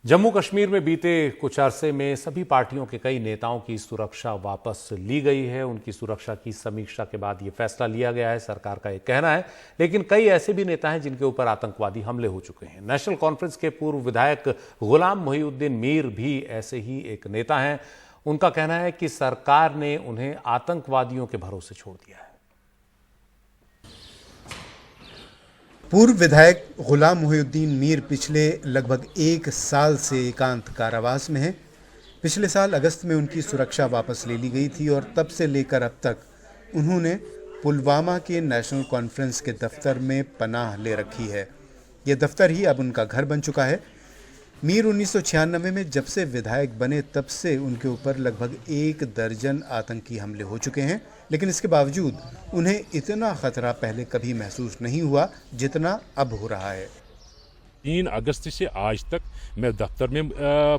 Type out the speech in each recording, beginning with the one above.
जम्मू कश्मीर में बीते कुछ अरसे में सभी पार्टियों के कई नेताओं की सुरक्षा वापस ली गई है। उनकी सुरक्षा की समीक्षा के बाद यह फैसला लिया गया है, सरकार का एक कहना है। लेकिन कई ऐसे भी नेता हैं जिनके ऊपर आतंकवादी हमले हो चुके हैं। नेशनल कॉन्फ्रेंस के पूर्व विधायक गुलाम मोहिउद्दीन मीर भी ऐसे ही एक नेता हैं। उनका कहना है कि सरकार ने उन्हें आतंकवादियों के भरोसे छोड़ दिया है। पूर्व विधायक गुलाम मोहिउद्दीन मीर पिछले लगभग 1 साल से एकांत कारावास में हैं। पिछले साल अगस्त में उनकी सुरक्षा वापस ले ली गई थी और तब से लेकर अब तक उन्होंने पुलवामा के नेशनल कॉन्फ्रेंस के दफ्तर में पनाह ले रखी है। यह दफ्तर ही अब उनका घर बन चुका है। मीर 1996 में जब से विधायक बने तब से उनके ऊपर लगभग 1 दर्जन आतंकी हमले हो चुके हैं, लेकिन इसके बावजूद उन्हें इतना खतरा पहले कभी महसूस नहीं हुआ जितना अब हो रहा है। 3 अगस्त से आज तक मैं दफ्तर में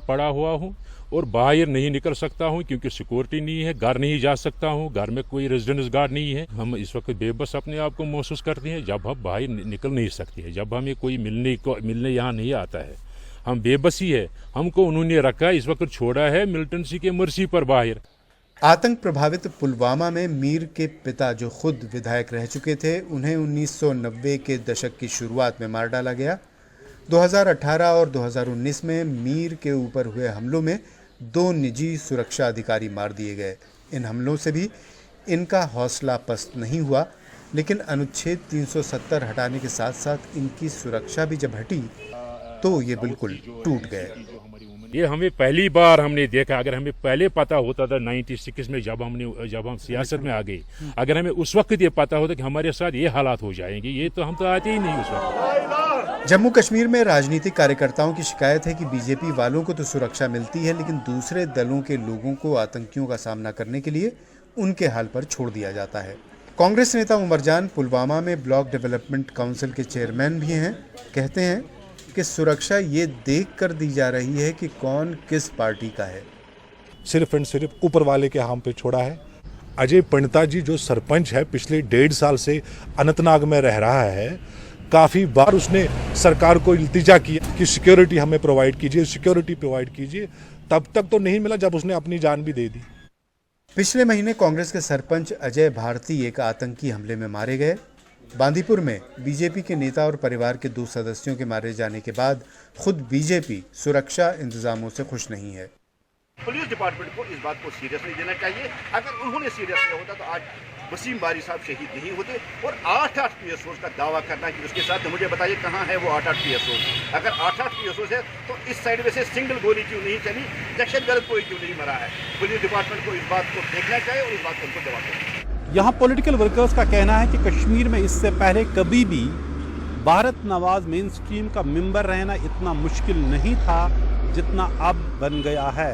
पड़ा हुआ हूँ और बाहर नहीं निकल सकता हूँ क्योंकि सिक्योरिटी नहीं है। घर नहीं जा सकता हूँ, घर में कोई रेजिडेंस गार्ड नहीं है। हम इस वक्त बेबस अपने आप को महसूस करते हैं जब हम बाहर निकल नहीं सकते हैं, जब हमें कोई मिलने यहाँ नहीं आता है। हम बेबस ही है। हमको उन्होंने रखा, इस वक्त छोड़ा है मिलिटेंसी के मर्जी पर बाहर। आतंक प्रभावित पुलवामा में मीर के पिता जो खुद विधायक रह चुके थे, उन्हें 1990 के दशक की शुरुआत में मार डाला गया। 2018 और 2019 में मीर के ऊपर हुए हमलों में 2 निजी सुरक्षा अधिकारी मार दिए गए। इन हमलों से भी इनका हौसला पस्त नहीं हुआ, लेकिन अनुच्छेद 370 हटाने के साथ साथ इनकी सुरक्षा भी जब हटी तो ये बिल्कुल टूट गए। ये हमें पहली बार हमने देखा। अगर हमें पहले पता होता था 96 में जब हम सियासत में आ गए, अगर हमें उस वक्त ये पता होता कि हमारे साथ ये हालात हो जाएंगे, ये तो हम तो आते ही नहीं उस वक्त। जम्मू कश्मीर में राजनीतिक कार्यकर्ताओं की शिकायत है कि बीजेपी वालों को तो सुरक्षा मिलती है, लेकिन दूसरे दलों के लोगों को आतंकियों का सामना करने के लिए उनके हाल पर छोड़ दिया जाता है। कांग्रेस नेता उमरजान पुलवामा में ब्लॉक डेवलपमेंट काउंसिल के चेयरमैन भी हैं। कहते हैं कि सुरक्षा ये देख कर दी जा रही है कि कौन किस पार्टी का है। सिर्फ एंड सिर्फ ऊपर वाले के हाथ पे छोड़ा है। अजय पंडिता जी जो सरपंच है, पिछले 1.5 साल से अनंतनाग में रह रहा है। काफ़ी बार उसने सरकार को इल्तिजा किया कि सिक्योरिटी हमें प्रोवाइड कीजिए, सिक्योरिटी प्रोवाइड कीजिए। तब तक तो नहीं मिला जब उसने अपनी जान भी दे दी। पिछले महीने कांग्रेस के सरपंच अजय भारती एक आतंकी हमले में मारे गए। बांदीपुर में बीजेपी के नेता और परिवार के 2 सदस्यों के मारे जाने के बाद खुद बीजेपी सुरक्षा इंतजामों से खुश नहीं है। पुलिस डिपार्टमेंट को इस बात को सीरियस नहीं लेना चाहिए। अगर उन्होंने सीरियस लिया होता तो आज वसीम बारी साहब शहीद नहीं होते। और 8-8 PSOs का दावा करना कि उसके साथ मुझे बताइए कहाँ है वो 8-8 PSOs। अगर 8-8 PSOs है तो इस साइड में से सिंगल गोली क्यों नहीं चली, दहशतगर्द कोई क्यों नहीं मरा है। पुलिस डिपार्टमेंट को इस बात को देखना चाहिए और इस बात को उनको जवाब देना चाहिए। यहाँ पॉलिटिकल वर्कर्स का कहना है कि कश्मीर में इससे पहले कभी भी भारत नवाज मेन स्ट्रीम का मेंबर रहना इतना मुश्किल नहीं था जितना अब बन गया है।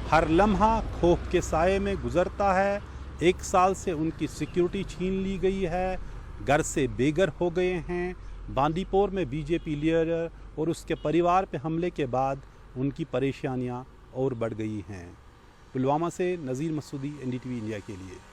हर लम्हा खौफ के साये में गुजरता है। 1 साल से उनकी सिक्योरिटी छीन ली गई है, घर से बेघर हो गए हैं। बांदीपुर में बीजेपी लीडर और उसके परिवार पे हमले के बाद उनकी परेशानियां और बढ़ गई हैं। पुलवामा से नज़ीर मसूदी, NDTV इंडिया के लिए।